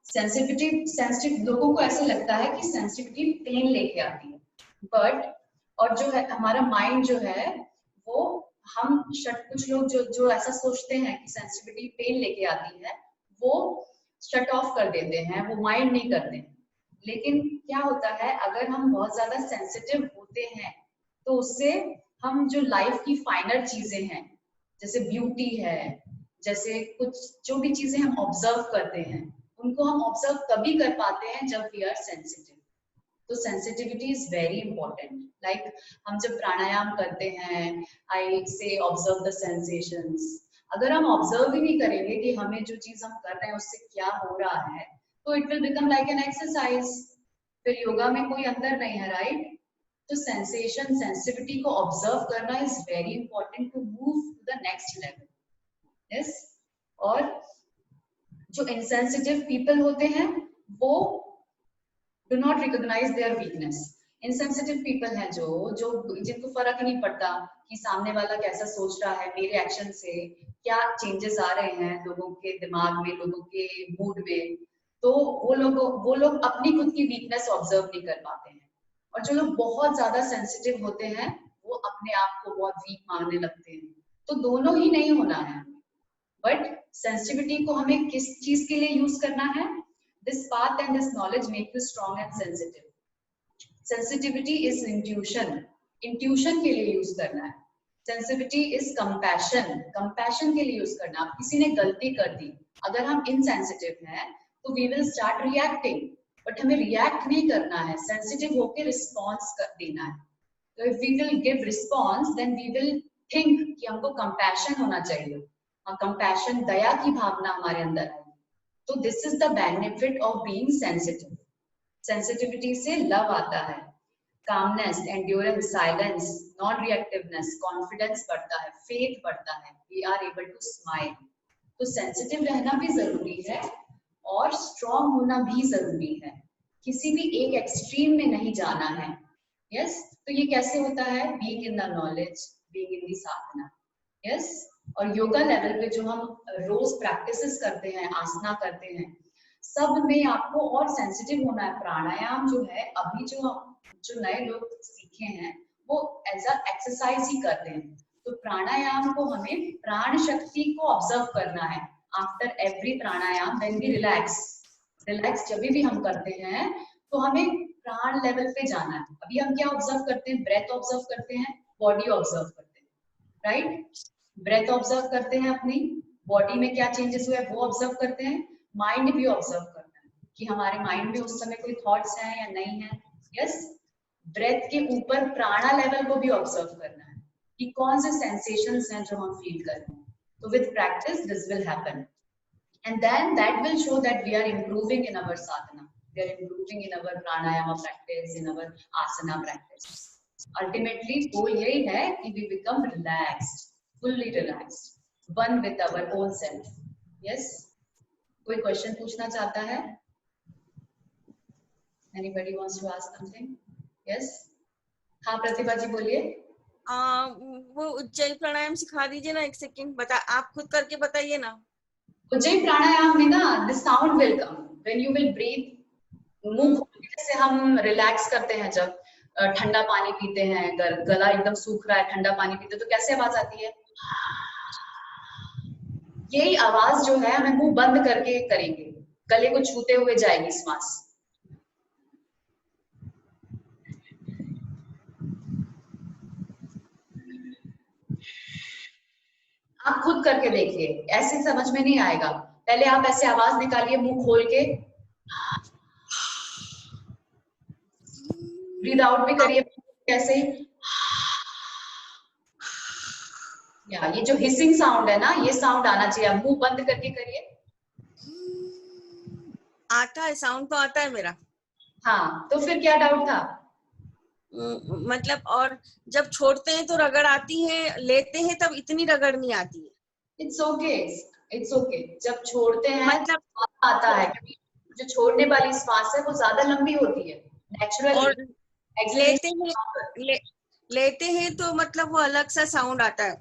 सेंसिटिव लोगों को ऐसा लगता है कि सेंसिटिविटी पेन लेके आती है, बट और जो है हमारा माइंड जो है वो हम कुछ लोग जो ऐसा सोचते हैं कि सेंसिटिविटी पेन लेके आती है, वो शट ऑफ कर देते हैं, वो माइंड नहीं करते. लेकिन क्या होता है, अगर हम बहुत ज्यादा सेंसिटिव होते हैं तो उससे हम जो लाइफ की फाइनर चीजें हैं, जैसे ब्यूटी है, जैसे कुछ जो भी चीजें हम ऑब्जर्व करते हैं, उनको हम ऑब्जर्व तभी कर पाते हैं जब वी आर सेंसिटिव. तो sensitivity is very important. Like हम जब प्राणायाम करते हैं, आई से ऑब्जर्व द सेंसेशंस. अगर हम ऑब्जर्व ही नहीं करेंगे कि हमें जो चीज हम कर रहे हैं उससे क्या हो रहा है, तो it will become like an exercise. फिर योगा में कोई अंदर नहीं है. राइट? तो सेंसेशन, सेंसिटिविटी को ऑब्जर्व करना is very important to move to the next level. Yes? और जो इनसेंसिटिव पीपल होते हैं वो do not recognize their weakness. Insensitive people हैं जो जिनको फर्क ही नहीं पड़ता कि सामने वाला कैसा सोच रहा है, मेरे एक्शन से क्या चेंजेस आ रहे हैं लोगों के दिमाग में, लोगों के मूड में. तो वो लोग अपनी खुद की वीकनेस ऑब्जर्व नहीं कर पाते हैं. और जो लोग बहुत ज्यादा सेंसिटिव होते हैं वो अपने आप को बहुत वीक मानने लगते हैं. तो दोनों ही नहीं होना है, बट सेंसिटिविटी को हमें किस चीज के लिए यूज करना है? This path and this knowledge make you strong and sensitive. Sensitivity is intuition. Intuition के लिए यूज करना है. Sensitivity is compassion. Compassion के लिए यूज करना. अब किसी ने गलती कर दी, अगर हम insensitive हैं तो we will start reacting. But हमें react नहीं करना है, sensitive होके response देना है. So if we will give response, then we will think कि हमको compassion होना चाहिए. Compassion, दया की भावना हमारे अंदर है. तो this is the benefit of being sensitive. Sensitivity से लव आता है, calmness, endurance, silence, non reactiveness, confidence बढ़ता है, फेथ बढ़ता है, we are able to smile. तो सेंसिटिव रहना भी जरूरी है और स्ट्रॉन्ग होना भी जरूरी है. किसी भी एक एक्सट्रीम में नहीं जाना है. यस? तो ये कैसे होता है? Being in the knowledge, being in the Sadhana. Yes? और योगा लेवल पे जो हम रोज प्रैक्टिसेस करते हैं, आसना करते हैं, सब में आपको और सेंसिटिव होना है. प्राणायाम जो है, अभी जो नए लोग सीखे हैं वो एज अ एक्सरसाइज ही करते हैं. तो प्राणायाम को हमें प्राण शक्ति को ऑब्जर्व करना है. After every pranayama when we relax जब भी हम करते हैं तो हमें प्राण लेवल पे जाना है। अभी हम क्या ऑब्जर्व करते हैं? ब्रेथ ऑब्जर्व करते हैं, बॉडी ऑब्जर्व करते हैं, राइट? ब्रेथ ऑब्जर्व करते हैं, अपनी बॉडी में क्या चेंजेस हुए वो ऑब्जर्व करते हैं, माइंड भी ऑब्जर्व करते हैं कि हमारे माइंड में उस समय कोई थॉट्स हैं या नहीं है। यस, ब्रेथ के ऊपर प्राणा लेवल को भी ऑब्जर्व करना है कि कौन से सेंसेशंस हैं जो हम फील कर रहे हैं। तो with practice this will happen and then that will show that we are improving in our sadhana, we are improving in our pranayama practice, in our asana practice. Ultimately goal यही है कि we become relaxed, fully relaxed, one with our own self. Yes, कोई question पूछना चाहता है? Anybody wants to ask something? Yes, हाँ प्रतिभा जी बोलिए। वो उज्जयी प्राणायाम सिखा दीजिए ना, एक सेकंड बता, आप खुद करके बताइए ना। उज्जयी प्राणायाम में ना the sound will come when you will breathe. मुंह से हम रिलैक्स करते हैं, जब ठंडा पानी पीते हैं, गला एकदम सूख रहा है, ठंडा पानी पीते तो कैसे आवाज आती है? यही आवाज जो है हमें मुंह बंद करके करेंगे, गले को छूते हुए जाएगी श्वास। आप खुद करके देखिए, ऐसे समझ में नहीं आएगा। पहले आप ऐसे आवाज निकालिए मुंह खोल के, ब्रीद आउट भी करिए कैसे, या ये जो हिसिंग साउंड है ना, ये साउंड आना चाहिए। आप मुंह बंद करके करिए। आता है, साउंड तो आता है मेरा। हाँ, तो फिर क्या डाउट था? मतलब, और जब छोड़ते हैं तो रगड़ आती है, लेते हैं तब इतनी रगड़ नहीं आती है। It's okay, it's okay. जब छोड़ते हैं मतलब आता है, क्योंकि जो छोड़ने वाली श्वास है वो ज्यादा लंबी होती है नेचुरली। और लेते हैं तो मतलब वो अलग सा साउंड आता है।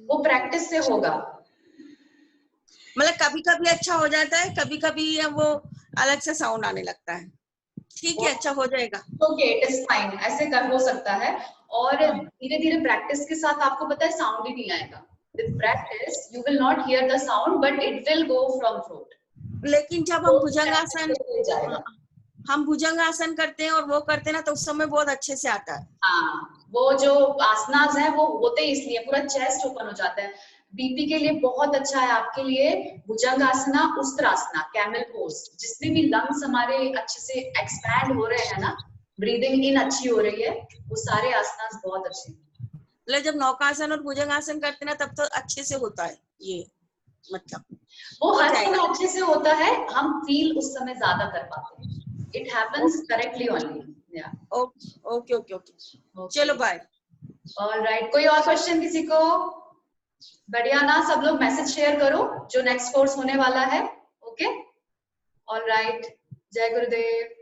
वो प्रैक्टिस से होगा। मतलब कभी कभी अच्छा हो जाता है, कभी कभी वो अलग से साउंड आने लगता है। ठीक है, अच्छा हो जाएगा। ओके, इट इज फाइन, ऐसे कर हो सकता है। और धीरे धीरे प्रैक्टिस के साथ आपको पता है साउंड ही नहीं आएगा। With practice you will not here the sound but it will go from throat. लेकिन जब हम भुजंगासन करते हैं और वो करते हैं ना, तो उस समय बहुत अच्छे से आता है। हाँ, वो जो आसनास है वो होते ही इसलिए पूरा चेस्ट ओपन हो जाता है। बीपी के लिए बहुत अच्छा है आपके लिए भुजंगासना, उस्त्रासना, कैमल पोज। जितने भी लंग्स हमारे अच्छे से एक्सपैंड हो रहे हैं ना, ब्रीदिंग इन अच्छी हो रही है, वो सारे आसनास बहुत अच्छे हैं। मतलब जब नौकासन और भुजंगासन करते हैं ना, तब तो अच्छे से होता है ये। मतलब वो हर समय अच्छे से होता है, हम फील उस समय ज्यादा कर पाते हैं। It happens correctly only. Okay okay okay, चलो बाय। ऑलराइट, कोई और क्वेश्चन किसी को? बढ़िया ना, सब लोग मैसेज शेयर करो जो नेक्स्ट कोर्स होने वाला है। ओके, ऑलराइट, जय गुरुदेव।